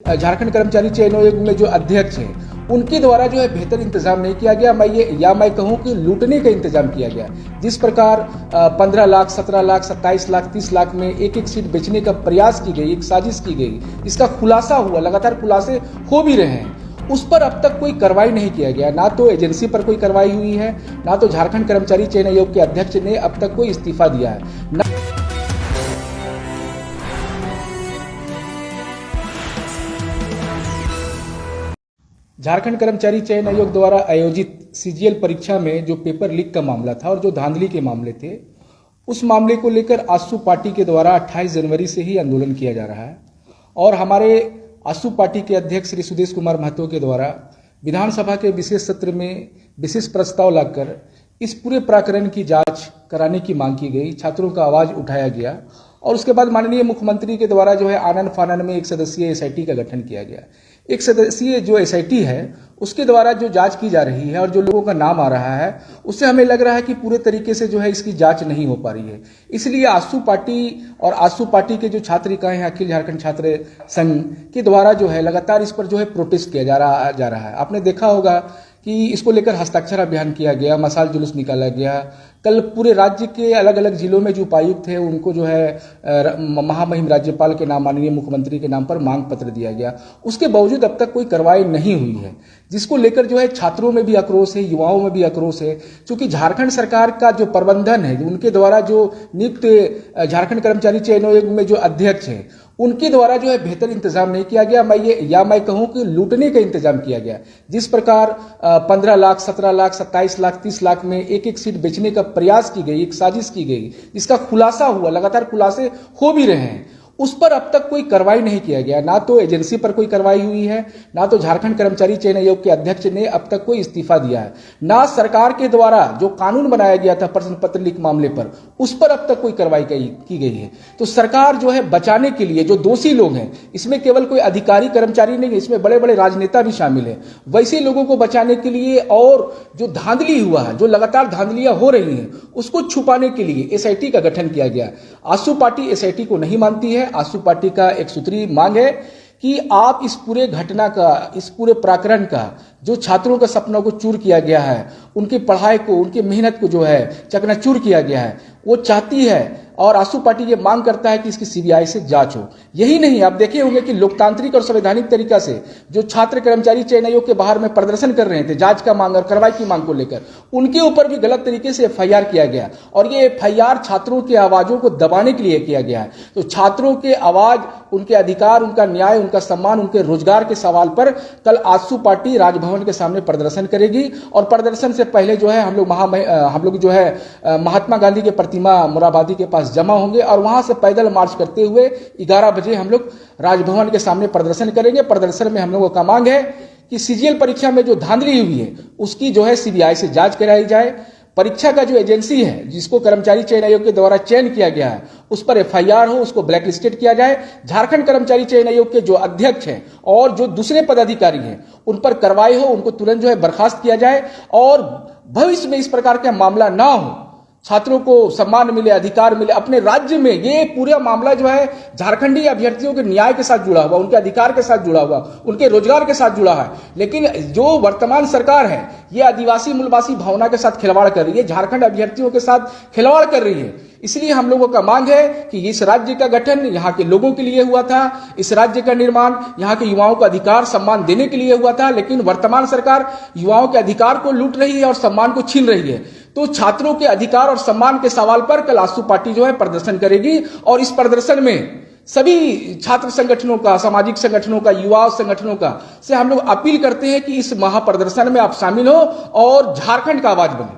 झारखंड कर्मचारी चयन आयोग में जो अध्यक्ष हैं उनके द्वारा जो है बेहतर इंतजाम नहीं किया गया। मैं कहूं कि लूटने का इंतजाम किया गया। जिस प्रकार 15 लाख, 17 लाख, 27 लाख, 30 लाख में एक सीट बेचने का प्रयास की गई, एक साजिश की गई, इसका खुलासा हुआ, लगातार खुलासे हो भी रहे हैं। उस पर अब तक कोई कार्रवाई नहीं किया गया। ना तो एजेंसी पर कोई कार्रवाई हुई है, ना तो झारखंड कर्मचारी चयन आयोग के अध्यक्ष ने अब तक कोई इस्तीफा दिया है। झारखंड कर्मचारी चयन आयोग द्वारा आयोजित सीजीएल परीक्षा में जो पेपर लीक का मामला था और जो धांधली के मामले थे, उस मामले को लेकर आसू पार्टी के द्वारा 28 जनवरी से ही आंदोलन किया जा रहा है। और हमारे आसू पार्टी के अध्यक्ष श्री सुदेश कुमार महतो के द्वारा विधानसभा के विशेष सत्र में विशेष प्रस्ताव लाकर इस पूरे प्रकरण की जांच कराने की मांग की गई। छात्रों का आवाज उठाया गया और उसके बाद माननीय मुख्यमंत्री के द्वारा जो है आनन फानन में एक सदस्यीय एसआईटी का गठन किया गया। एक सदस्यीय जो एसआईटी है उसके द्वारा जो जांच की जा रही है और जो लोगों का नाम आ रहा है, उससे हमें लग रहा है कि पूरे तरीके से जो है इसकी जांच नहीं हो पा रही है। इसलिए आसू पार्टी और आसू पार्टी के जो छात्र इकाई हैं, अखिल झारखंड छात्र संघ के द्वारा जो है लगातार इस पर जो है प्रोटेस्ट किया जा रहा है। आपने देखा होगा कि इसको लेकर हस्ताक्षर अभियान किया गया, मशाल जुलूस निकाला गया। कल पूरे राज्य के अलग अलग जिलों में जो उपायुक्त थे उनको जो है महामहिम राज्यपाल के नाम, माननीय मुख्यमंत्री के नाम पर मांग पत्र दिया गया। उसके बावजूद अब तक कोई कार्रवाई नहीं हुई है, जिसको लेकर जो है छात्रों में भी आक्रोश है, युवाओं में भी आक्रोश है। क्योंकि झारखंड सरकार का जो प्रबंधन है, उनके द्वारा जो नियुक्त झारखंड कर्मचारी चयन आयोग में जो अध्यक्ष हैं उनके द्वारा जो है बेहतर इंतजाम नहीं किया गया। मैं कहूं कि लूटने का इंतजाम किया गया। जिस प्रकार 15 लाख, 17 लाख, 27 लाख, 30 लाख में एक सीट बेचने का प्रयास की गई, एक साजिश की गई, इसका खुलासा हुआ, लगातार खुलासे हो भी रहे हैं। उस पर अब तक कोई कार्रवाई नहीं किया गया। ना तो एजेंसी पर कोई कार्रवाई हुई है, ना तो झारखंड कर्मचारी चयन आयोग के अध्यक्ष ने अब तक कोई इस्तीफा दिया है, ना सरकार के द्वारा जो कानून बनाया गया था प्रश्न पत्र लीक मामले पर, उस पर अब तक कोई कार्रवाई की गई है। तो सरकार जो है बचाने के लिए जो दोषी लोग हैं, इसमें केवल कोई अधिकारी कर्मचारी नहीं है, इसमें बड़े बड़े राजनेता भी शामिल हैं। वैसे लोगों को बचाने के लिए और जो धांधली हुआ है, जो लगातार धांधलियां हो रही हैं, उसको छुपाने के लिए एसआईटी का गठन किया गया। आसू पार्टी एसआईटी को नहीं मानती है। आसू पार्टी का एक सूत्री मांग है कि आप इस पूरे घटना का, इस पूरे प्रकरण का, जो छात्रों के सपनों को चूर किया गया है, उनकी पढ़ाई को, उनकी मेहनत को जो है चकनाचूर किया गया है, वो चाहती है और आसू पार्टी ये मांग करता है कि इसकी सीबीआई से जांच हो। यही नहीं, आप देखे होंगे कि लोकतांत्रिक और संवैधानिक तरीका से जो छात्र कर्मचारी चयन आयोग के बाहर में प्रदर्शन कर रहे थे जांच का मांग और कार्रवाई की मांग को लेकर, उनके ऊपर भी गलत तरीके से एफआईआर किया गया और ये एफआईआर छात्रों की आवाजों को दबाने के लिए किया गया है। तो छात्रों के आवाज, उनके अधिकार, उनका न्याय, उनका सम्मान, उनके रोजगार के सवाल पर कल आसू पार्टी राजभवन के सामने प्रदर्शन करेगी। और प्रदर्शन से पहले जो है हम लोग जो है महात्मा गांधी के प्रतिमा मोरहाबादी के पास जमा होंगे और वहां से पैदल मार्च करते हुए 11 बजे हम लोग राजभवन के सामने प्रदर्शन करेंगे। प्रदर्शन में हम लोगों का मांग है कि सीजीएल परीक्षा में जो धांधली हुई है उसकी जो है सीबीआई से जांच कराई जाए। परीक्षा का जो एजेंसी है जिसको कर्मचारी चयन आयोग के द्वारा चयन किया गया है, उस पर एफआईआर हो, उसको ब्लैकलिस्टेड किया जाए। झारखंड कर्मचारी चयन आयोग के जो अध्यक्ष हैं और जो दूसरे पदाधिकारी हैं उन पर कार्रवाई हो, उनको तुरंत जो है बर्खास्त किया जाए और भविष्य में इस प्रकार का मामला ना हो। छात्रों को सम्मान मिले, अधिकार मिले अपने राज्य में। ये पूरा मामला जो है झारखंडी अभ्यर्थियों के न्याय के साथ जुड़ा हुआ, उनके अधिकार के साथ जुड़ा हुआ, उनके रोजगार के साथ जुड़ा है। लेकिन जो वर्तमान सरकार है ये आदिवासी मूलवासी भावना के साथ खिलवाड़ कर रही है, झारखंड अभ्यर्थियों के साथ खिलवाड़ कर रही है। इसलिए हम लोगों का मांग है कि इस राज्य का गठन यहाँ के लोगों के लिए हुआ था, इस राज्य का निर्माण यहाँ के युवाओं को अधिकार सम्मान देने के लिए हुआ था। लेकिन वर्तमान सरकार युवाओं के अधिकार को लूट रही है और सम्मान को छीन रही है। तो छात्रों के अधिकार और सम्मान के सवाल पर कल आसू पार्टी जो है प्रदर्शन करेगी और इस प्रदर्शन में सभी छात्र संगठनों का, सामाजिक संगठनों का, युवा संगठनों का से हम लोग अपील करते हैं कि इस महाप्रदर्शन में आप शामिल हो और झारखंड का आवाज बने।